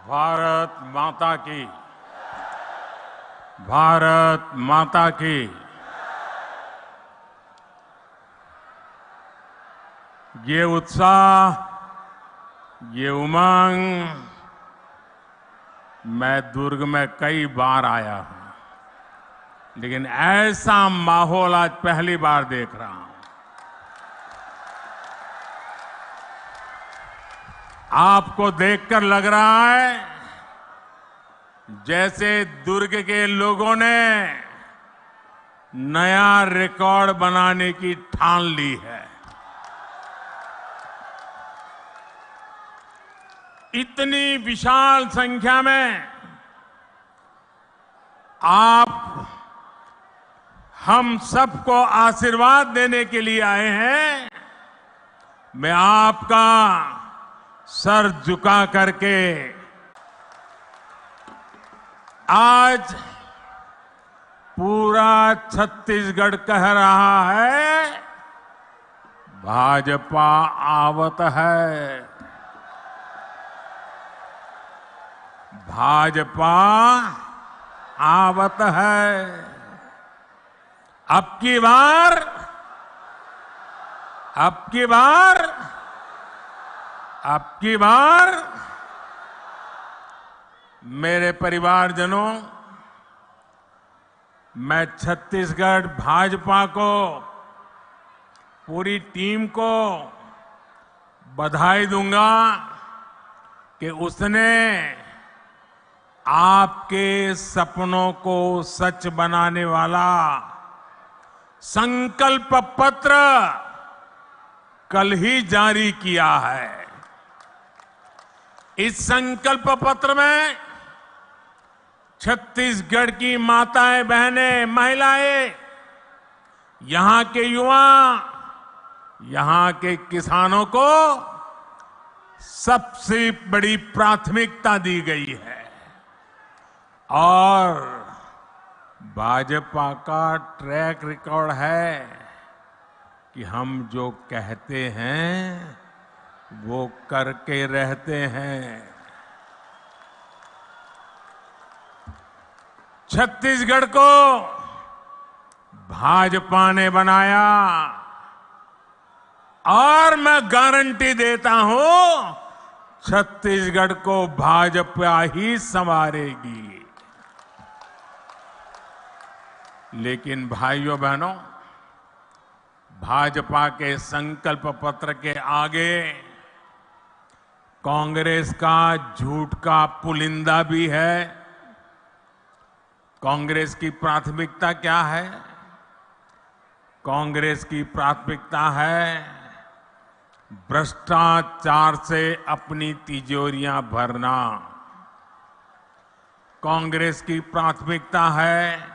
भारत माता की, भारत माता की। ये उत्साह, ये उमंग, मैं दुर्ग में कई बार आया हूं, लेकिन ऐसा माहौल आज पहली बार देख रहा हूं। आपको देखकर लग रहा है जैसे दुर्ग के लोगों ने नया रिकॉर्ड बनाने की ठान ली है। इतनी विशाल संख्या में आप हम सबको आशीर्वाद देने के लिए आए हैं। मैं आपका सर झुका करके आज पूरा छत्तीसगढ़ कह रहा है, भाजपा आवत है, भाजपा आवत है। अब की बार, अब की बार, अब की बार मेरे परिवारजनों, मैं छत्तीसगढ़ भाजपा को, पूरी टीम को बधाई दूंगा कि उसने आपके सपनों को सच बनाने वाला संकल्प पत्र कल ही जारी किया है। इस संकल्प पत्र में छत्तीसगढ़ की माताएं, बहनें, महिलाएं, यहां के युवा, यहां के किसानों को सबसे बड़ी प्राथमिकता दी गई है। और भाजपा का ट्रैक रिकॉर्ड है कि हम जो कहते हैं वो करके रहते हैं। छत्तीसगढ़ को भाजपा ने बनाया और मैं गारंटी देता हूं छत्तीसगढ़ को भाजपा ही संवारेगी। लेकिन भाइयों बहनों, भाजपा के संकल्प पत्र के आगे कांग्रेस का झूठ का पुलिंदा भी है। कांग्रेस की प्राथमिकता क्या है? कांग्रेस की प्राथमिकता है भ्रष्टाचार से अपनी तिजोरियां भरना। कांग्रेस की प्राथमिकता है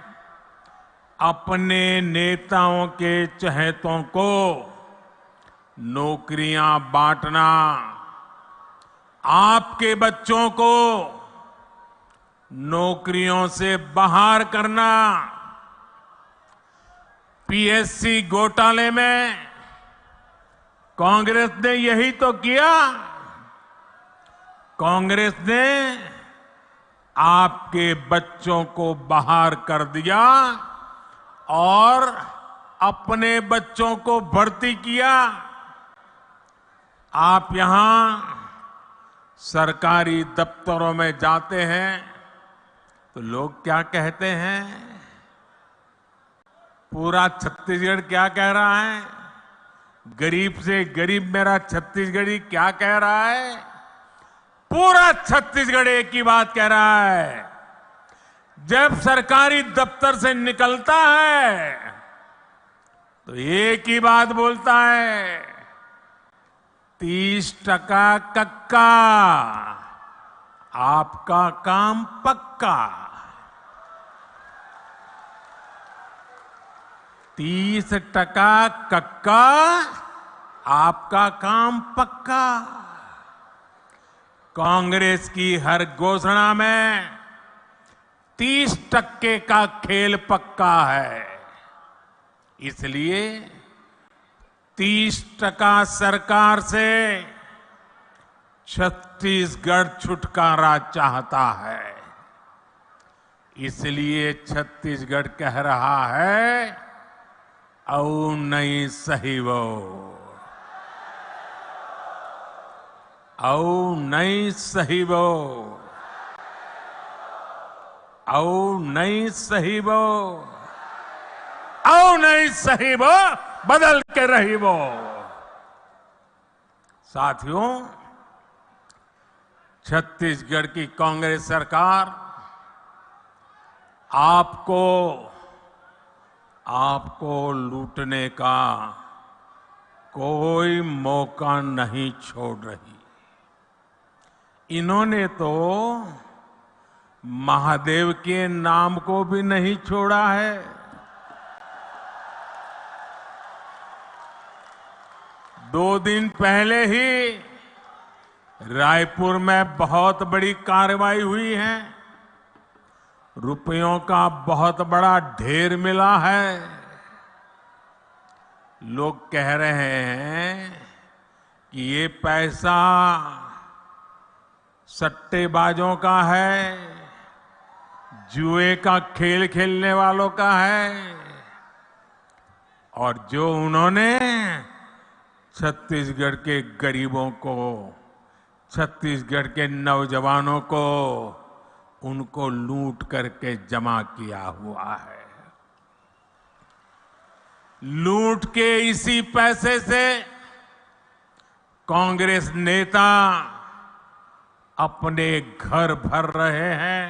अपने नेताओं के चहेतों को नौकरियां बांटना, आपके बच्चों को नौकरियों से बाहर करना। पीएससी घोटाले में कांग्रेस ने यही तो किया। कांग्रेस ने आपके बच्चों को बाहर कर दिया और अपने बच्चों को भर्ती किया। आप यहां सरकारी दफ्तरों में जाते हैं तो लोग क्या कहते हैं? पूरा छत्तीसगढ़ क्या कह रहा है? गरीब से गरीब मेरा छत्तीसगढ़ी क्या कह रहा है? पूरा छत्तीसगढ़ एक ही बात कह रहा है। जब सरकारी दफ्तर से निकलता है तो एक ही बात बोलता है, 30% कक्का, आपका काम पक्का। 30% कक्का, आपका काम पक्का। कांग्रेस की हर घोषणा में 30% का खेल पक्का है। इसलिए 30% सरकार से छत्तीसगढ़ छुटकारा चाहता है। इसलिए छत्तीसगढ़ कह रहा है, औ नहीं सही वो, औ नहीं सही वो, औ नहीं सही वो, औ नहीं सही वो, बदल के रही वो। साथियों, छत्तीसगढ़ की कांग्रेस सरकार आपको लूटने का कोई मौका नहीं छोड़ रही। इन्होंने तो महादेव के नाम को भी नहीं छोड़ा है। दो दिन पहले ही रायपुर में बहुत बड़ी कार्रवाई हुई है। रुपयों का बहुत बड़ा ढेर मिला है। लोग कह रहे हैं कि ये पैसा सट्टेबाजों का है, जुए का खेल खेलने वालों का है, और जो उन्होंने छत्तीसगढ़ के गरीबों को, छत्तीसगढ़ के नौजवानों को, उनको लूट करके जमा किया हुआ है। लूट के इसी पैसे से कांग्रेस नेता अपने घर भर रहे हैं।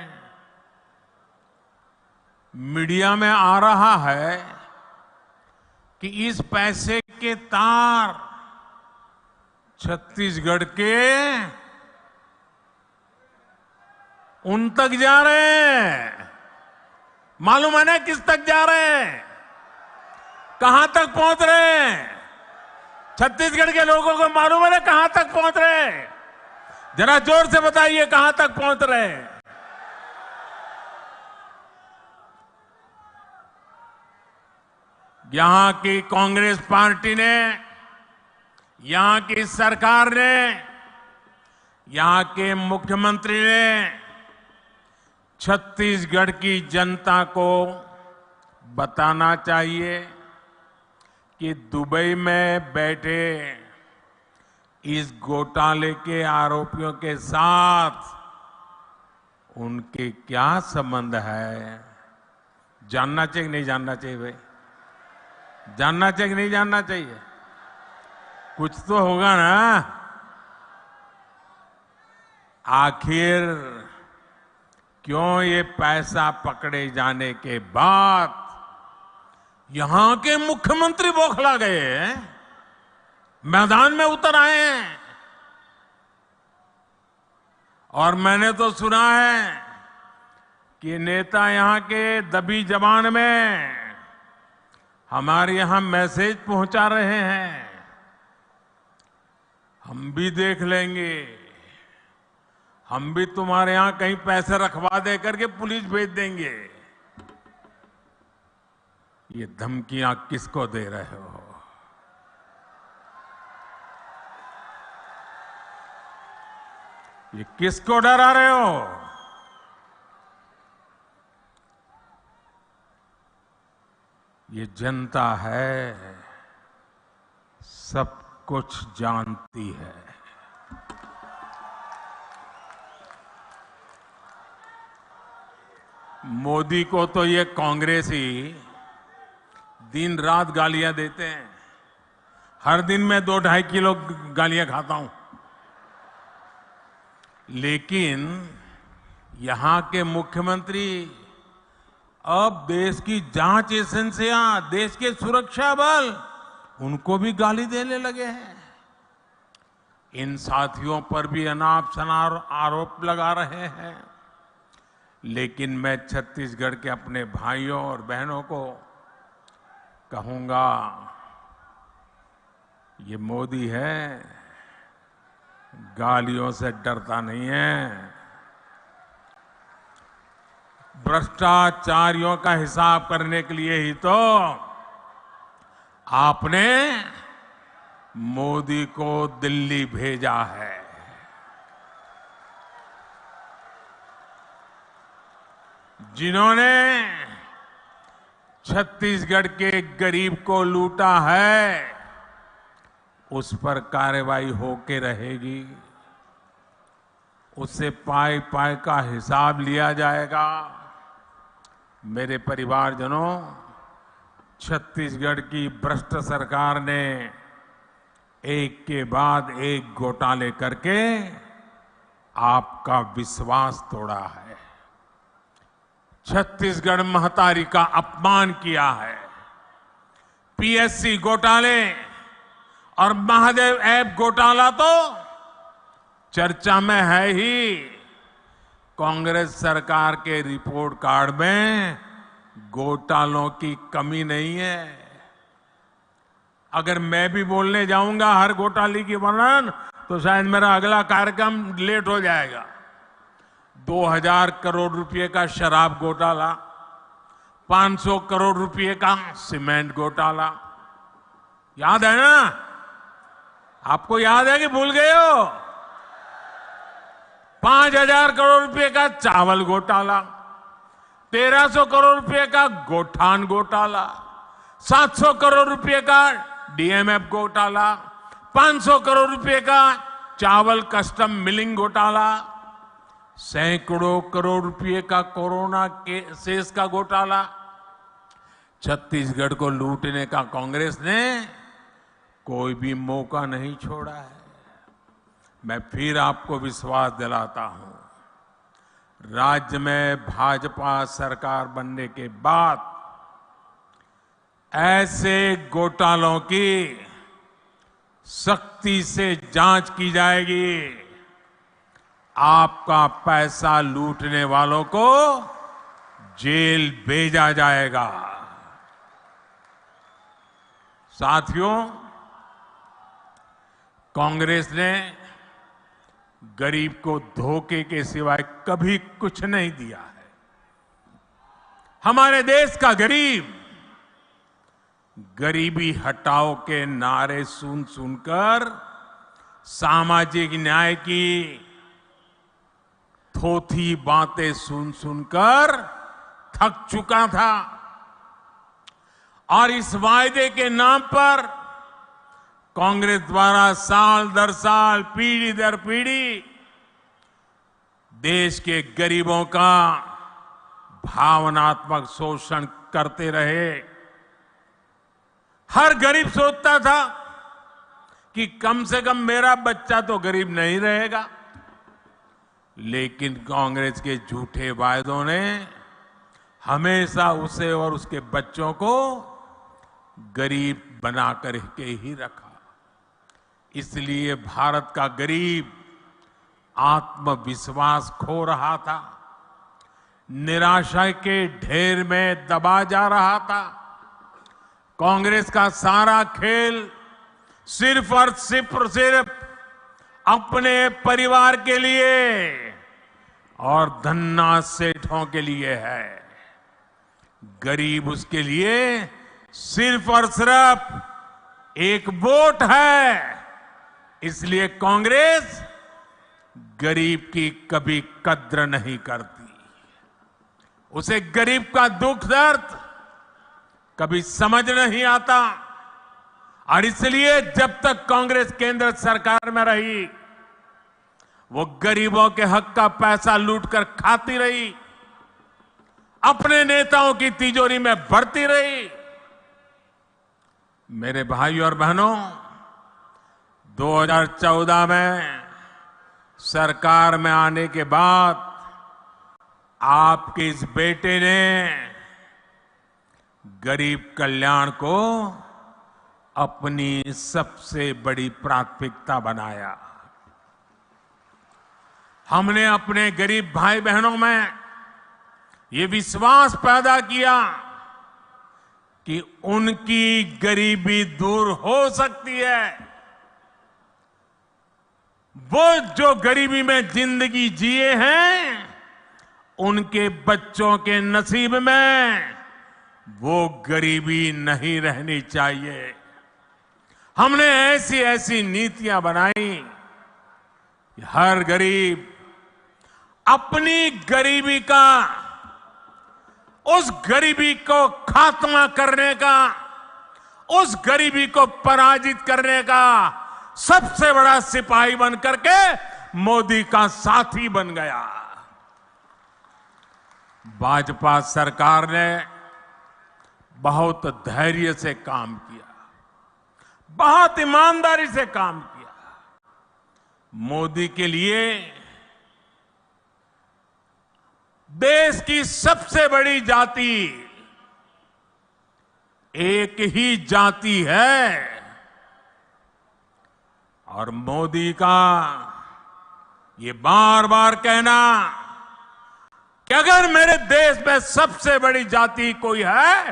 मीडिया में आ रहा है कि इस पैसे के तार छत्तीसगढ़ के उन तक जा रहे हैं। मालूम है ना किस तक जा रहे हैं, कहां तक पहुंच रहे हैं? छत्तीसगढ़ के लोगों को मालूम है ना कहां तक पहुंच रहे हैं? जरा जोर से बताइए कहां तक पहुंच रहे हैं? यहां की कांग्रेस पार्टी ने, यहां की सरकार ने, यहां के मुख्यमंत्री ने छत्तीसगढ़ की जनता को बताना चाहिए कि दुबई में बैठे इस घोटाले के आरोपियों के साथ उनके क्या संबंध है। जानना चाहिए कि नहीं जानना चाहिए भाई? जानना चाहिए कि नहीं जानना चाहिए? कुछ तो होगा ना। आखिर क्यों ये पैसा पकड़े जाने के बाद यहां के मुख्यमंत्री बौखला गए हैं, मैदान में उतर आए हैं? और मैंने तो सुना है कि नेता यहां के दबी जबान में हमारे यहां मैसेज पहुंचा रहे हैं, हम भी देख लेंगे, हम भी तुम्हारे यहां कहीं पैसे रखवा दे करके पुलिस भेज देंगे। ये धमकियां किसको दे रहे हो? ये किसको डरा रहे हो? ये जनता है, सब कुछ जानती है। मोदी को तो ये कांग्रेसी दिन रात गालियां देते हैं। हर दिन मैं 2-2.5 किलो गालियां खाता हूं। लेकिन यहां के मुख्यमंत्री अब देश की जांच एजेंसियां, देश के सुरक्षा बल, उनको भी गाली देने लगे हैं। इन साथियों पर भी अनाप शनाप आरोप लगा रहे हैं। लेकिन मैं छत्तीसगढ़ के अपने भाइयों और बहनों को कहूंगा, ये मोदी है, गालियों से डरता नहीं है। भ्रष्टाचारियों का हिसाब करने के लिए ही तो आपने मोदी को दिल्ली भेजा है। जिन्होंने छत्तीसगढ़ के गरीब को लूटा है, उस पर कार्रवाई होके रहेगी। उससे पाई पाई का हिसाब लिया जाएगा। मेरे परिवारजनों, छत्तीसगढ़ की भ्रष्ट सरकार ने एक के बाद एक घोटाले करके आपका विश्वास तोड़ा है। छत्तीसगढ़ महतारी का अपमान किया है। पीएससी घोटाले और महादेव ऐप घोटाला तो चर्चा में है ही। कांग्रेस सरकार के रिपोर्ट कार्ड में घोटालों की कमी नहीं है। अगर मैं भी बोलने जाऊंगा हर घोटाले की वर्णन, तो शायद मेरा अगला कार्यक्रम लेट हो जाएगा। 2000 करोड़ रुपए का शराब घोटाला, 500 करोड़ रुपए का सीमेंट घोटाला, याद है ना? आपको याद है कि भूल गए हो? 5000 करोड़ रुपए का चावल घोटाला, 1300 करोड़ रुपए का गोठान घोटाला, 700 करोड़ रुपए का डीएमएफ घोटाला, 500 करोड़ रुपए का चावल कस्टम मिलिंग घोटाला, सैकड़ों करोड़ रुपए का कोरोना के सेस का घोटाला। छत्तीसगढ़ को लूटने का कांग्रेस ने कोई भी मौका नहीं छोड़ा है। मैं फिर आपको विश्वास दिलाता हूं, राज्य में भाजपा सरकार बनने के बाद ऐसे घोटालों की सख्ती से जांच की जाएगी। आपका पैसा लूटने वालों को जेल भेजा जाएगा। साथियों, कांग्रेस ने गरीब को धोखे के सिवाय कभी कुछ नहीं दिया है। हमारे देश का गरीब गरीबी हटाओ के नारे सुन सुनकर सामाजिक न्याय की थोथी बातें सुन सुनकर थक चुका था और इस वायदे के नाम पर कांग्रेस द्वारा साल दर साल, पीढ़ी दर पीढ़ी देश के गरीबों का भावनात्मक शोषण करते रहे। हर गरीब सोचता था कि कम से कम मेरा बच्चा तो गरीब नहीं रहेगा, लेकिन कांग्रेस के झूठे वायदों ने हमेशा उसे और उसके बच्चों को गरीब बनाकर के ही रखा। इसलिए भारत का गरीब आत्मविश्वास खो रहा था, निराशा के ढेर में दबा जा रहा था। कांग्रेस का सारा खेल सिर्फ और सिर्फ अपने परिवार के लिए और धन्ना सेठों के लिए है। गरीब उसके लिए सिर्फ और सिर्फ एक वोट है। इसलिए कांग्रेस गरीब की कभी कद्र नहीं करती। उसे गरीब का दुख दर्द कभी समझ नहीं आता और इसलिए जब तक कांग्रेस केंद्र सरकार में रही, वो गरीबों के हक का पैसा लूटकर खाती रही, अपने नेताओं की तिजोरी में भरती रही। मेरे भाइयों और बहनों, 2014 में सरकार में आने के बाद आपके इस बेटे ने गरीब कल्याण को अपनी सबसे बड़ी प्राथमिकता बनाया। हमने अपने गरीब भाई बहनों में ये विश्वास पैदा किया कि उनकी गरीबी दूर हो सकती है। वो जो गरीबी में जिंदगी जिए हैं, उनके बच्चों के नसीब में वो गरीबी नहीं रहनी चाहिए। हमने ऐसी ऐसी नीतियां बनाई कि हर गरीब अपनी गरीबी का उस गरीबी को खात्मा करने का, उस गरीबी को पराजित करने का सबसे बड़ा सिपाही बन करके मोदी का साथी बन गया। भाजपा सरकार ने बहुत धैर्य से काम किया, बहुत ईमानदारी से काम किया। मोदी के लिए देश की सबसे बड़ी जाति एक ही जाति है और मोदी का ये बार बार कहना कि अगर मेरे देश में सबसे बड़ी जाति कोई है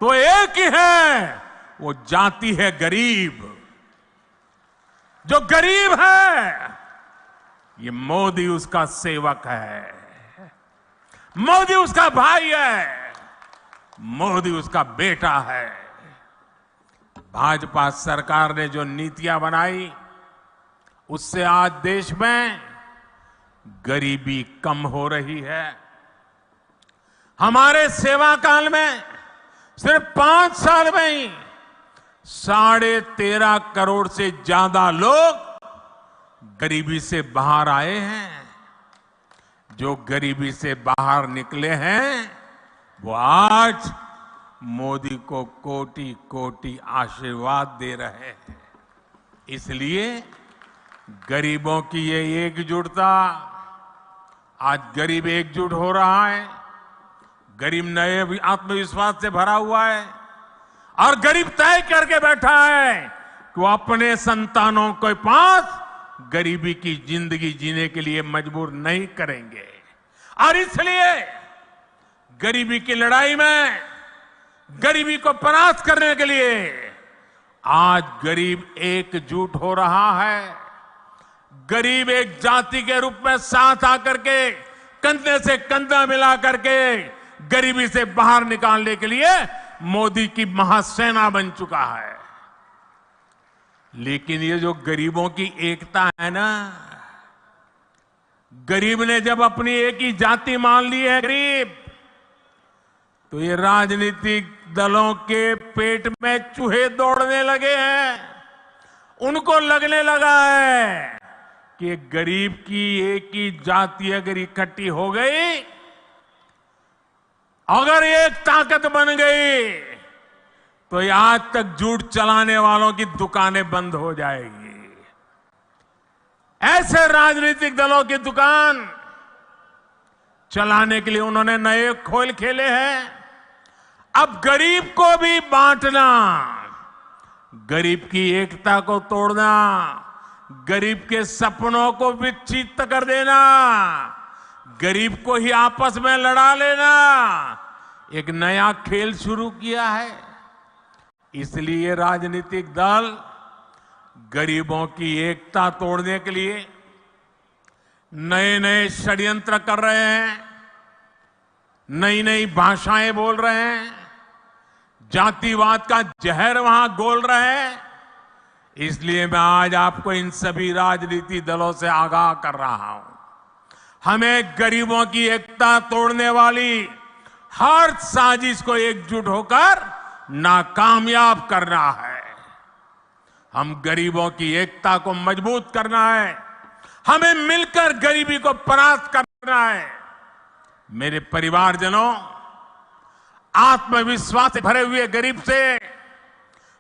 तो एक ही है, वो जाति है गरीब। जो गरीब है ये मोदी उसका सेवक है, मोदी उसका भाई है, मोदी उसका बेटा है। भाजपा सरकार ने जो नीतियां बनाई उससे आज देश में गरीबी कम हो रही है। हमारे सेवा काल में सिर्फ 5 साल में ही 13.5 करोड़ से ज्यादा लोग गरीबी से बाहर आए हैं। जो गरीबी से बाहर निकले हैं वो आज मोदी को कोटि कोटि आशीर्वाद दे रहे हैं। इसलिए गरीबों की ये एकजुटता, आज गरीब एकजुट हो रहा है, गरीब नए आत्मविश्वास से भरा हुआ है और गरीब तय करके बैठा है कि वो अपने संतानों के पास गरीबी की जिंदगी जीने के लिए मजबूर नहीं करेंगे। और इसलिए गरीबी की लड़ाई में, गरीबी को परास्त करने के लिए आज गरीब एकजुट हो रहा है। गरीब एक जाति के रूप में साथ आकर के कंधे से कंधा मिला करके गरीबी से बाहर निकालने के लिए मोदी की महासेना बन चुका है। लेकिन ये जो गरीबों की एकता है ना, गरीब ने जब अपनी एक ही जाति मान ली है गरीब, तो ये राजनीतिक दलों के पेट में चूहे दौड़ने लगे हैं। उनको लगने लगा है कि गरीब की एक ही जाति अगर इकट्ठी हो गई, अगर एक ताकत बन गई, तो ये आज तक झूठ चलाने वालों की दुकानें बंद हो जाएगी। ऐसे राजनीतिक दलों की दुकान चलाने के लिए उन्होंने नए खोल खेले हैं। अब गरीब को भी बांटना, गरीब की एकता को तोड़ना, गरीब के सपनों को विच्छिन्न कर देना, गरीब को ही आपस में लड़ा लेना, एक नया खेल शुरू किया है। इसलिए राजनीतिक दल गरीबों की एकता तोड़ने के लिए नए नए षड्यंत्र कर रहे हैं, नई नई भाषाएं बोल रहे हैं, जातिवाद का जहर वहां घोल रहे हैं। इसलिए मैं आज आपको इन सभी राजनीतिक दलों से आगाह कर रहा हूं, हमें गरीबों की एकता तोड़ने वाली हर साजिश को एकजुट होकर नाकामयाब करना है। हम गरीबों की एकता को मजबूत करना है, हमें मिलकर गरीबी को परास्त करना है। मेरे परिवारजनों, आत्मविश्वास से भरे हुए गरीब से,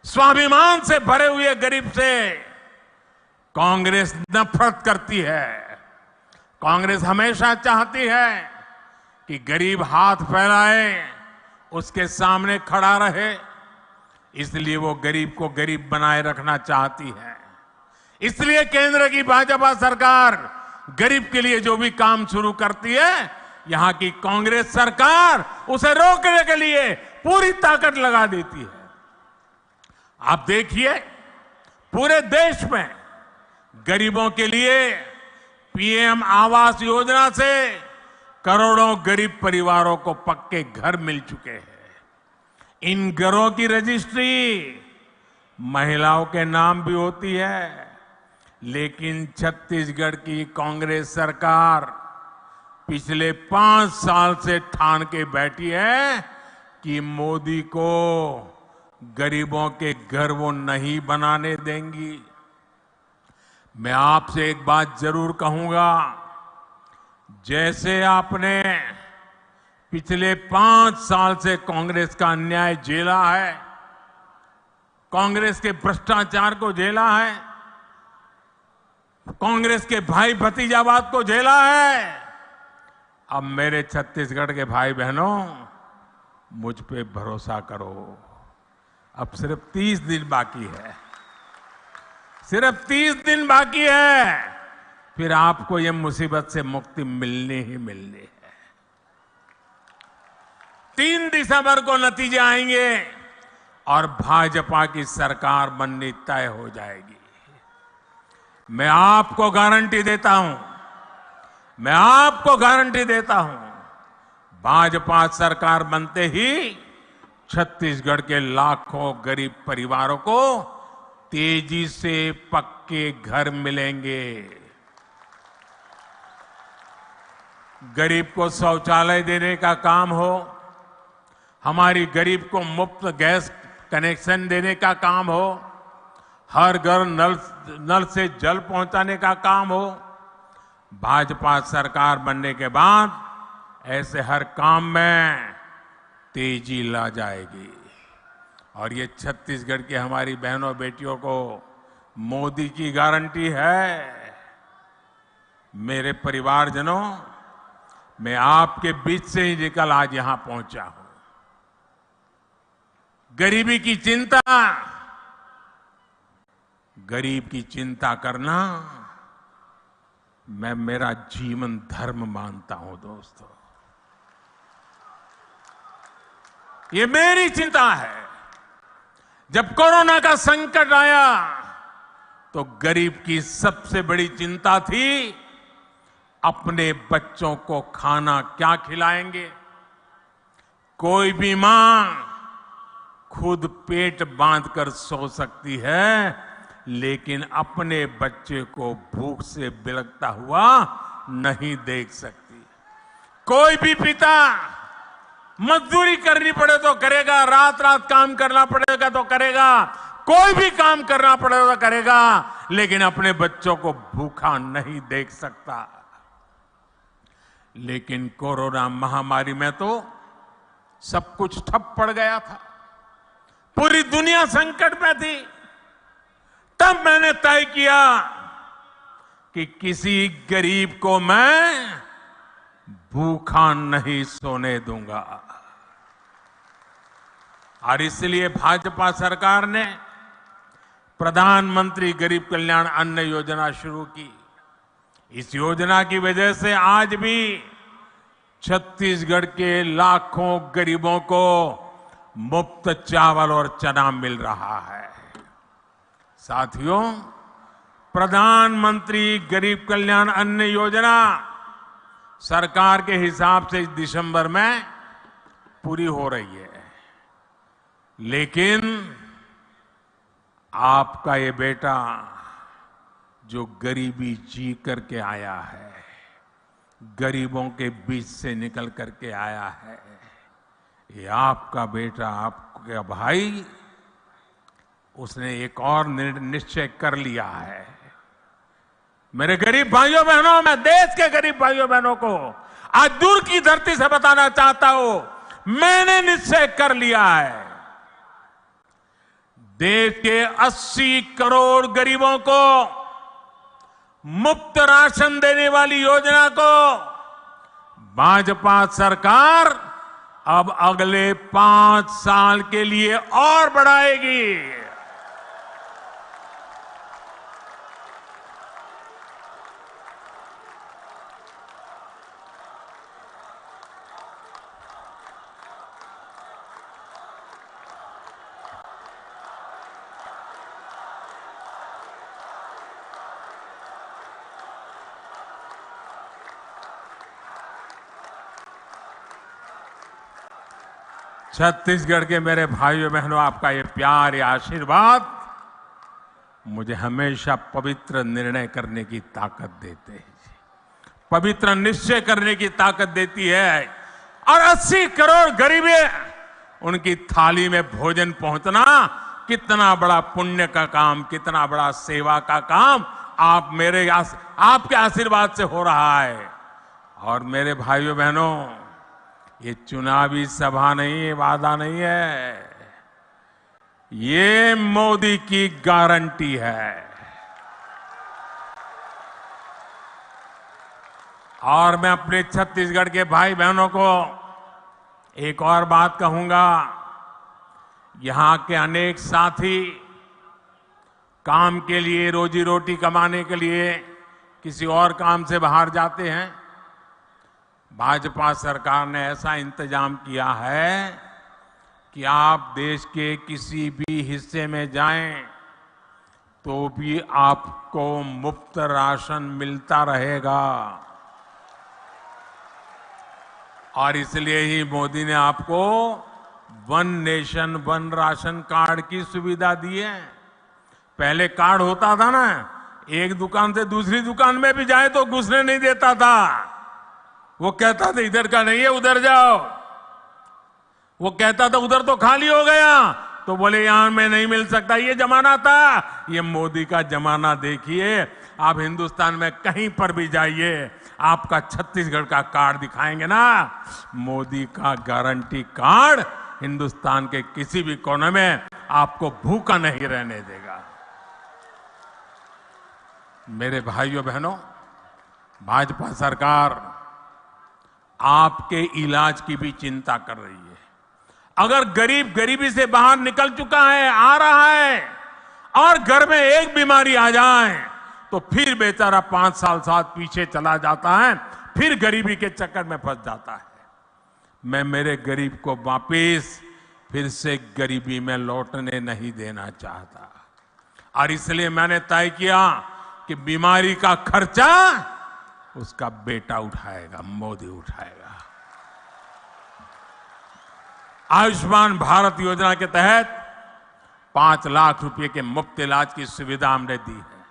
स्वाभिमान से भरे हुए गरीब से कांग्रेस नफरत करती है। कांग्रेस हमेशा चाहती है कि गरीब हाथ फैलाए, उसके सामने खड़ा रहे, इसलिए वो गरीब को गरीब बनाए रखना चाहती है। इसलिए केंद्र की भाजपा सरकार गरीब के लिए जो भी काम शुरू करती है, यहां की कांग्रेस सरकार उसे रोकने के लिए पूरी ताकत लगा देती है। आप देखिए, पूरे देश में गरीबों के लिए पीएम आवास योजना से करोड़ों गरीब परिवारों को पक्के घर मिल चुके हैं। इन घरों की रजिस्ट्री महिलाओं के नाम भी होती है, लेकिन छत्तीसगढ़ की कांग्रेस सरकार पिछले 5 साल से ठान के बैठी है कि मोदी को गरीबों के घर वो नहीं बनाने देंगी। मैं आपसे एक बात जरूर कहूंगा, जैसे आपने पिछले 5 साल से कांग्रेस का अन्याय झेला है, कांग्रेस के भ्रष्टाचार को झेला है, कांग्रेस के भाई भतीजावाद को झेला है, अब मेरे छत्तीसगढ़ के भाई बहनों मुझ पे भरोसा करो। अब सिर्फ 30 दिन बाकी है, सिर्फ 30 दिन बाकी है, फिर आपको ये मुसीबत से मुक्ति मिलनी ही मिलनी है। 3 दिसंबर को नतीजे आएंगे और भाजपा की सरकार बननी तय हो जाएगी। मैं आपको गारंटी देता हूं, मैं आपको गारंटी देता हूं, भाजपा सरकार बनते ही छत्तीसगढ़ के लाखों गरीब परिवारों को तेजी से पक्के घर मिलेंगे। गरीब को शौचालय देने का काम हो, हमारी गरीब को मुफ्त गैस कनेक्शन देने का काम हो, हर घर नल से जल पहुंचाने का काम हो, भाजपा सरकार बनने के बाद ऐसे हर काम में तेजी ला जाएगी। और ये छत्तीसगढ़ की हमारी बहनों बेटियों को मोदी की गारंटी है। मेरे परिवारजनों, मैं आपके बीच से ही निकल आज यहां पहुंचा हूं। गरीबी की चिंता, गरीब की चिंता करना मैं मेरा जीवन धर्म मानता हूं दोस्तों। ये मेरी चिंता है। जब कोरोना का संकट आया तो गरीब की सबसे बड़ी चिंता थी अपने बच्चों को खाना क्या खिलाएंगे। कोई भी मां खुद पेट बांधकर सो सकती है, लेकिन अपने बच्चे को भूख से बिलखता हुआ नहीं देख सकती। कोई भी पिता मजदूरी करनी पड़े तो करेगा, रात रात काम करना पड़ेगा तो करेगा, कोई भी काम करना पड़ेगा तो करेगा, लेकिन अपने बच्चों को भूखा नहीं देख सकता। लेकिन कोरोना महामारी में तो सब कुछ ठप पड़ गया था, पूरी दुनिया संकट में थी। तब मैंने तय किया कि किसी गरीब को मैं भूखा नहीं सोने दूंगा। और इसलिए भाजपा सरकार ने प्रधानमंत्री गरीब कल्याण अन्न योजना शुरू की। इस योजना की वजह से आज भी छत्तीसगढ़ के लाखों गरीबों को मुफ्त चावल और चना मिल रहा है। साथियों, प्रधानमंत्री गरीब कल्याण अन्न योजना सरकार के हिसाब से इस दिसंबर में पूरी हो रही है, लेकिन आपका ये बेटा जो गरीबी जी करके आया है, गरीबों के बीच से निकल करके आया है, ये आपका बेटा, आपका भाई, उसने एक और निश्चय कर लिया है। मेरे गरीब भाइयों बहनों, मैं देश के गरीब भाइयों बहनों को आज दूर की धरती से बताना चाहता हूं, मैंने निश्चय कर लिया है। देश के 80 करोड़ गरीबों को मुफ्त राशन देने वाली योजना को भाजपा सरकार अब अगले 5 साल के लिए और बढ़ाएगी। छत्तीसगढ़ के मेरे भाइयों बहनों, आपका ये प्यार, ये आशीर्वाद मुझे हमेशा पवित्र निर्णय करने की ताकत देते हैं। पवित्र निश्चय करने की ताकत देती है और 80 करोड़ गरीबे उनकी थाली में भोजन पहुंचना कितना बड़ा पुण्य का काम, कितना बड़ा सेवा का काम आपके आशीर्वाद से हो रहा है। और मेरे भाइयों बहनों, ये चुनावी सभा नहीं है, वादा नहीं है, ये मोदी की गारंटी है। और मैं अपने छत्तीसगढ़ के भाई बहनों को एक और बात कहूंगा, यहां के अनेक साथी काम के लिए, रोजी रोटी कमाने के लिए किसी और काम से बाहर जाते हैं। भाजपा सरकार ने ऐसा इंतजाम किया है कि आप देश के किसी भी हिस्से में जाएं तो भी आपको मुफ्त राशन मिलता रहेगा। और इसलिए ही मोदी ने आपको one nation one ration card की सुविधा दी है। पहले कार्ड होता था ना, एक दुकान से दूसरी दुकान में भी जाए तो घुसने नहीं देता था। वो कहता था इधर का नहीं है, उधर जाओ। वो कहता था उधर तो खाली हो गया, तो बोले यहां में नहीं मिल सकता। ये जमाना था। ये मोदी का जमाना देखिए। आप हिंदुस्तान में कहीं पर भी जाइए, आपका छत्तीसगढ़ का कार्ड दिखाएंगे ना, मोदी का गारंटी कार्ड हिंदुस्तान के किसी भी कोने में आपको भूखा नहीं रहने देगा। मेरे भाइयों बहनों, भाजपा सरकार आपके इलाज की भी चिंता कर रही है। अगर गरीब गरीबी से बाहर निकल चुका है, आ रहा है, और घर में एक बीमारी आ जाए तो फिर बेचारा 5 साल साथ पीछे चला जाता है, फिर गरीबी के चक्कर में फंस जाता है। मैं मेरे गरीब को वापिस फिर से गरीबी में लौटने नहीं देना चाहता। और इसलिए मैंने तय किया कि बीमारी का खर्चा उसका बेटा उठाएगा, मोदी उठाएगा। आयुष्मान भारत योजना के तहत 5 लाख रुपए के मुफ्त इलाज की सुविधा हमने दी है।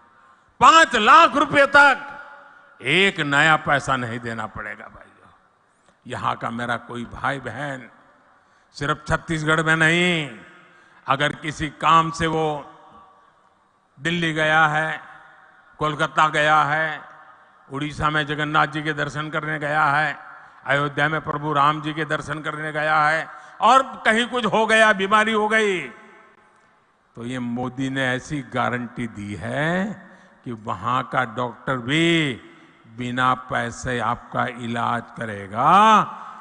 5 लाख रुपए तक एक नया पैसा नहीं देना पड़ेगा भाइयों। यहां का मेरा कोई भाई बहन सिर्फ छत्तीसगढ़ में नहीं, अगर किसी काम से वो दिल्ली गया है, कोलकाता गया है, उड़ीसा में जगन्नाथ जी के दर्शन करने गया है, अयोध्या में प्रभु राम जी के दर्शन करने गया है, और कहीं कुछ हो गया, बीमारी हो गई, तो ये मोदी ने ऐसी गारंटी दी है कि वहां का डॉक्टर भी बिना पैसे आपका इलाज करेगा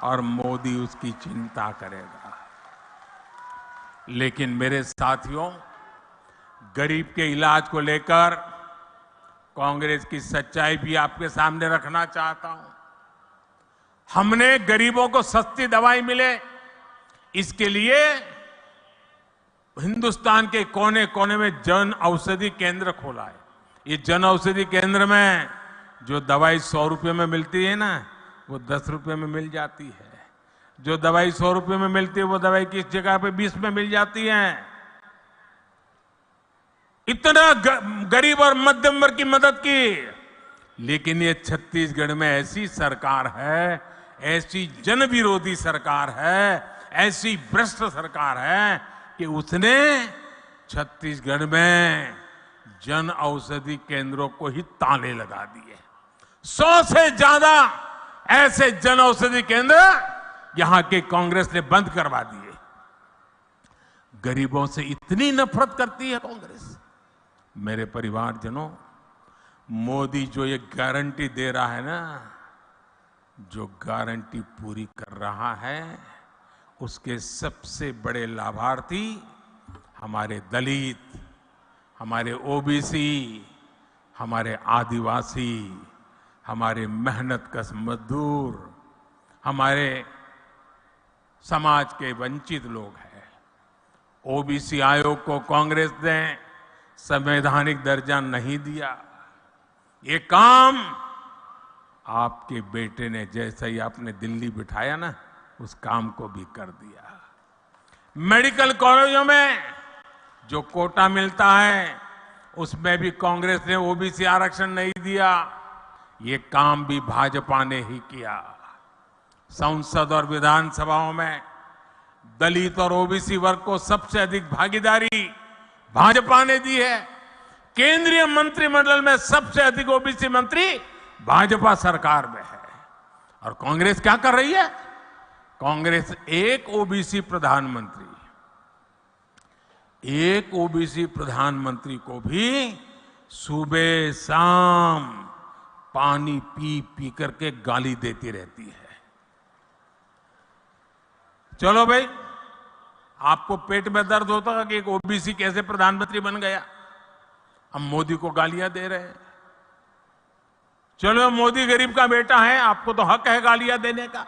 और मोदी उसकी चिंता करेगा। लेकिन मेरे साथियों, गरीब के इलाज को लेकर कांग्रेस की सच्चाई भी आपके सामने रखना चाहता हूं। हमने गरीबों को सस्ती दवाई मिले, इसके लिए हिंदुस्तान के कोने कोने में जन औषधि केंद्र खोला है। ये जन औषधि केंद्र में जो दवाई 100 रुपये में मिलती है ना, वो 10 रुपये में मिल जाती है। जो दवाई 100 रुपये में मिलती है, वो दवाई किस जगह पे 20 में मिल जाती है। इतना गरीब और मध्यम वर्ग की मदद की। लेकिन ये छत्तीसगढ़ में ऐसी सरकार है, ऐसी जन विरोधी सरकार है, ऐसी भ्रष्ट सरकार है कि उसने छत्तीसगढ़ में जन औषधि केंद्रों को ही ताले लगा दिए। 100 से ज्यादा ऐसे जन औषधि केंद्र यहां के कांग्रेस ने बंद करवा दिए। गरीबों से इतनी नफरत करती है कांग्रेस। मेरे परिवारजनों, मोदी जो ये गारंटी दे रहा है ना, जो गारंटी पूरी कर रहा है, उसके सबसे बड़े लाभार्थी हमारे दलित, हमारे ओबीसी, हमारे आदिवासी, हमारे मेहनतकश मजदूर, हमारे समाज के वंचित लोग हैं। ओबीसी आयोग को कांग्रेस ने संवैधानिक दर्जा नहीं दिया। ये काम आपके बेटे ने, जैसे ही आपने दिल्ली बिठाया ना, उस काम को भी कर दिया। मेडिकल कॉलेजों में जो कोटा मिलता है, उसमें भी कांग्रेस ने ओबीसी आरक्षण नहीं दिया। ये काम भी भाजपा ने ही किया। संसद और विधानसभाओं में दलित और ओबीसी वर्ग को सबसे अधिक भागीदारी भाजपा ने दी है। केंद्रीय मंत्रिमंडल में सबसे अधिक ओबीसी मंत्री भाजपा सरकार में है। और कांग्रेस क्या कर रही है? कांग्रेस एक ओबीसी प्रधानमंत्री को भी सुबह शाम पानी पी पी करके गाली देती रहती है। चलो भाई, आपको पेट में दर्द होता है कि एक ओबीसी कैसे प्रधानमंत्री बन गया, हम मोदी को गालियां दे रहे हैं। चलो, मोदी गरीब का बेटा है, आपको तो हक है गालियां देने का।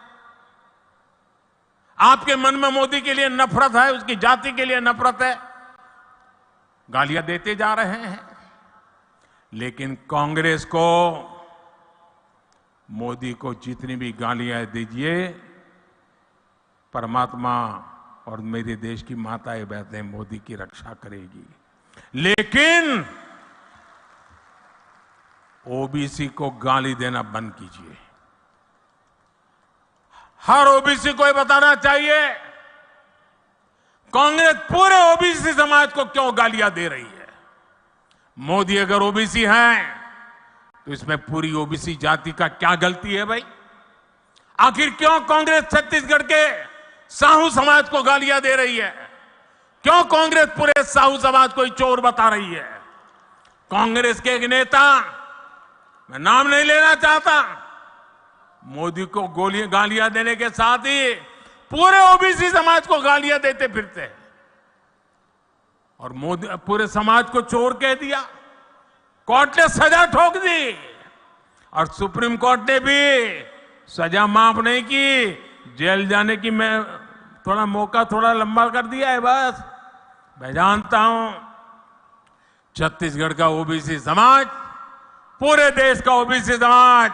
आपके मन में मोदी के लिए नफरत है, उसकी जाति के लिए नफरत है, गालियां देते जा रहे हैं। लेकिन कांग्रेस को मोदी को जितनी भी गालियां दीजिए, परमात्मा और मेरे देश की माताएं बहनें मोदी की रक्षा करेगी। लेकिन ओबीसी को गाली देना बंद कीजिए। हर ओबीसी को ये बताना चाहिए कांग्रेस पूरे ओबीसी समाज को क्यों गालियां दे रही है। मोदी अगर ओबीसी हैं तो इसमें पूरी ओबीसी जाति का क्या गलती है भाई? आखिर क्यों कांग्रेस छत्तीसगढ़ के साहू समाज को गालियां दे रही है? क्यों कांग्रेस पूरे साहू समाज को चोर बता रही है? कांग्रेस के एक नेता, मैं नाम नहीं लेना चाहता, मोदी को गालियां देने के साथ ही पूरे ओबीसी समाज को गालियां देते फिरते हैं और मोदी पूरे समाज को चोर कह दिया। कोर्ट ने सजा ठोक दी और सुप्रीम कोर्ट ने भी सजा माफ नहीं की, जेल जाने की मैं थोड़ा मौका थोड़ा लंबा कर दिया है बस। मैं जानता हूं छत्तीसगढ़ का ओबीसी समाज, पूरे देश का ओबीसी समाज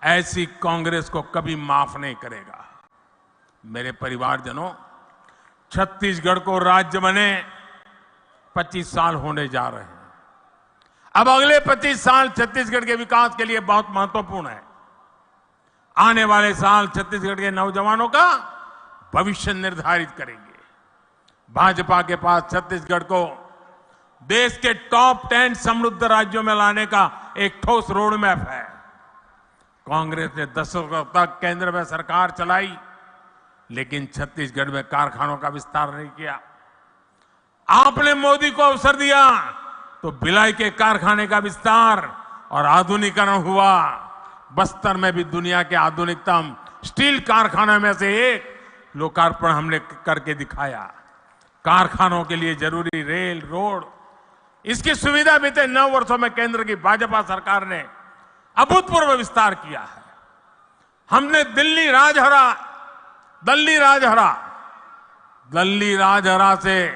ऐसी कांग्रेस को कभी माफ नहीं करेगा। मेरे परिवारजनों, छत्तीसगढ़ को राज्य बने 25 साल होने जा रहे हैं। अब अगले 25 साल छत्तीसगढ़ के विकास के लिए बहुत महत्वपूर्ण है। आने वाले साल छत्तीसगढ़ के नौजवानों का भविष्य निर्धारित करेंगे। भाजपा के पास छत्तीसगढ़ को देश के टॉप 10 समृद्ध राज्यों में लाने का एक ठोस रोड मैप है। कांग्रेस ने दशकों तक केंद्र में सरकार चलाई, लेकिन छत्तीसगढ़ में कारखानों का विस्तार नहीं किया। आपने मोदी को अवसर दिया तो भिलाई के कारखाने का विस्तार और आधुनिकीकरण हुआ। बस्तर में भी दुनिया के आधुनिकतम स्टील कारखाने में से एक लोकार्पण हमने करके दिखाया। कारखानों के लिए जरूरी रेल, रोड, इसकी सुविधा बीते 9 वर्षों में केंद्र की भाजपा सरकार ने अभूतपूर्व विस्तार किया है। हमने दिल्ली राजहरा से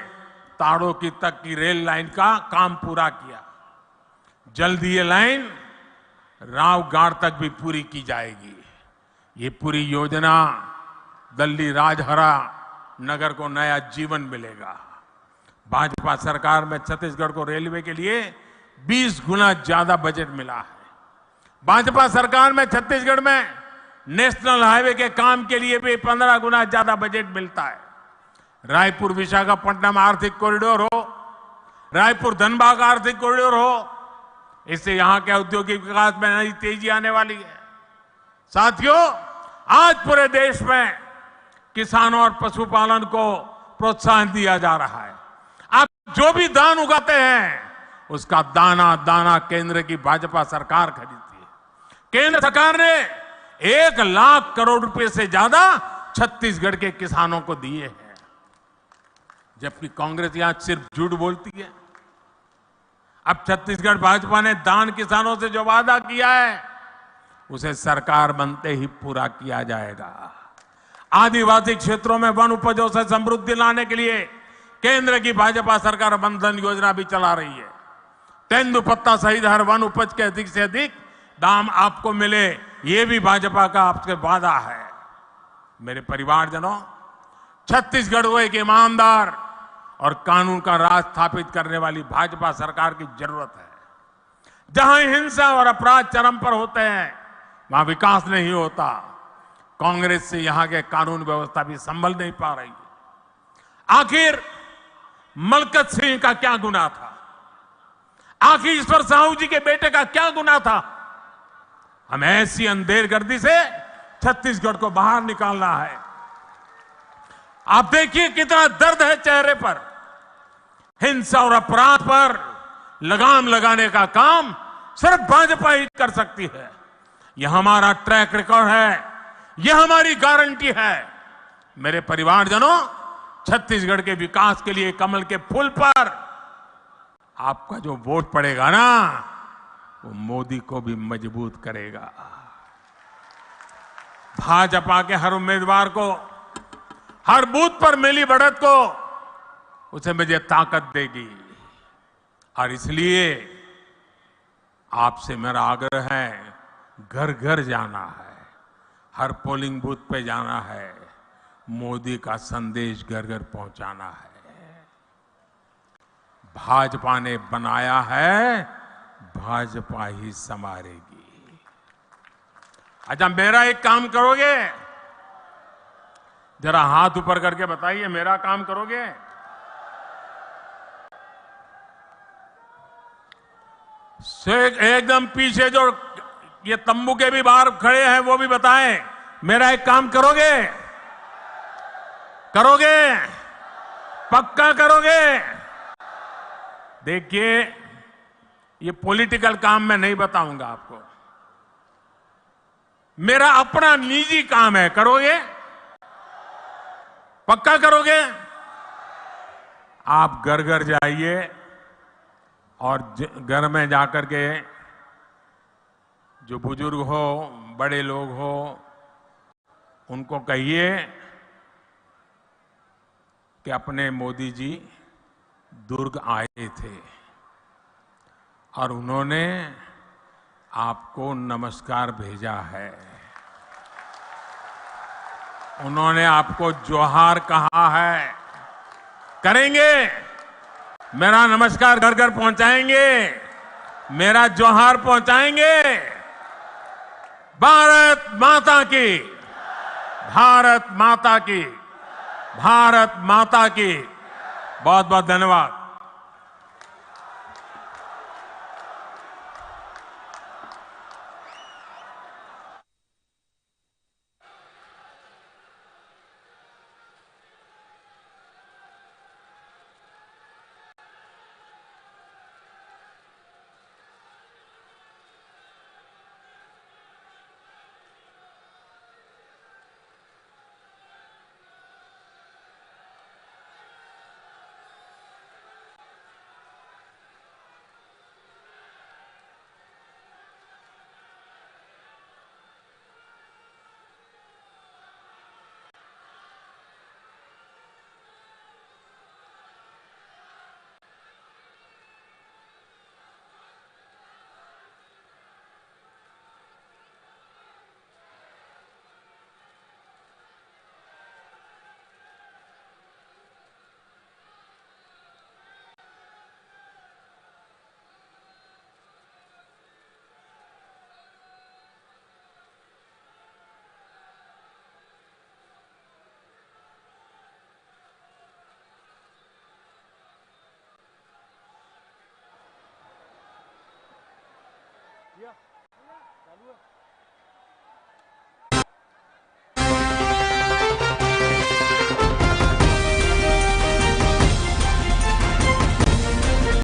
ताड़ोकी तक की रेल लाइन का काम पूरा किया। जल्दी ये लाइन रावगढ़ तक भी पूरी की जाएगी। ये पूरी योजना दिल्ली राजहरा नगर को नया जीवन मिलेगा। भाजपा सरकार में छत्तीसगढ़ को रेलवे के लिए 20 गुना ज्यादा बजट मिला है। भाजपा सरकार में छत्तीसगढ़ में नेशनल हाईवे के काम के लिए भी 15 गुना ज्यादा बजट मिलता है। रायपुर विशाखापट्टनम आर्थिक कॉरिडोर हो, रायपुर धनबाद आर्थिक कॉरिडोर हो, इससे यहां के औद्योगिक विकास में नई तेजी आने वाली है। साथियों, आज पूरे देश में किसानों और पशुपालन को प्रोत्साहन दिया जा रहा है। आप जो भी धान उगाते हैं उसका दाना दाना केंद्र की भाजपा सरकार खरीदती है। केंद्र सरकार ने 1 लाख करोड़ रुपए से ज्यादा छत्तीसगढ़ के किसानों को दिए हैं, जबकि कांग्रेस यहां सिर्फ झूठ बोलती है। अब छत्तीसगढ़ भाजपा ने दान किसानों से जो वादा किया है उसे सरकार बनते ही पूरा किया जाएगा। आदिवासी क्षेत्रों में वन उपजों से समृद्धि लाने के लिए केंद्र की भाजपा सरकार वन धन योजना भी चला रही है। तेंदुपत्ता सहित हर वन उपज के अधिक से अधिक दाम आपको मिले, ये भी भाजपा का आपसे वादा है। मेरे परिवारजनों, छत्तीसगढ़ को एक ईमानदार और कानून का राज स्थापित करने वाली भाजपा सरकार की जरूरत है। जहां हिंसा और अपराध चरम पर होते हैं वहां विकास नहीं होता। कांग्रेस से यहां के कानून व्यवस्था भी संभल नहीं पा रही। आखिर मलकत सिंह का क्या गुनाह था? आखिर ईश्वर साहू जी के बेटे का क्या गुनाह था? हमें ऐसी अंधेरगर्दी से छत्तीसगढ़ को बाहर निकालना है। आप देखिए कितना दर्द है चेहरे पर। हिंसा और अपराध पर लगाम लगाने का काम सिर्फ भाजपा ही कर सकती है। यह हमारा ट्रैक रिकॉर्ड है, यह हमारी गारंटी है। मेरे परिवारजनों, छत्तीसगढ़ के विकास के लिए कमल के फूल पर आपका जो वोट पड़ेगा ना, वो मोदी को भी मजबूत करेगा। भाजपा के हर उम्मीदवार को, हर बूथ पर मिली बढ़त को उसे मुझे ताकत देगी। और इसलिए आपसे मेरा आग्रह है, घर घर जाना है, हर पोलिंग बूथ पे जाना है, मोदी का संदेश घर घर पहुंचाना है। भाजपा ने बनाया है, भाजपा ही संवारेगी। अच्छा, मेरा एक काम करोगे? जरा हाथ ऊपर करके बताइए, मेरा काम करोगे? एकदम पीछे जो ये तंबू के भी बाहर खड़े हैं वो भी बताएं, मेरा एक काम करोगे? करोगे? पक्का करोगे? देखिए, ये पॉलिटिकल काम मैं नहीं बताऊंगा आपको, मेरा अपना निजी काम है। करोगे? पक्का करोगे? आप घर घर जाइए और घर में जाकर के जो बुजुर्ग हो, बड़े लोग हो, उनको कहिए कि अपने मोदी जी दुर्ग आए थे और उन्होंने आपको नमस्कार भेजा है, उन्होंने आपको जोहार कहा है। करेंगे? मेरा नमस्कार घर घर पहुंचाएंगे? मेरा जोहार पहुंचाएंगे? भारत माता की, भारत माता की, भारत माता की। बहुत बहुत धन्यवाद। चालू है।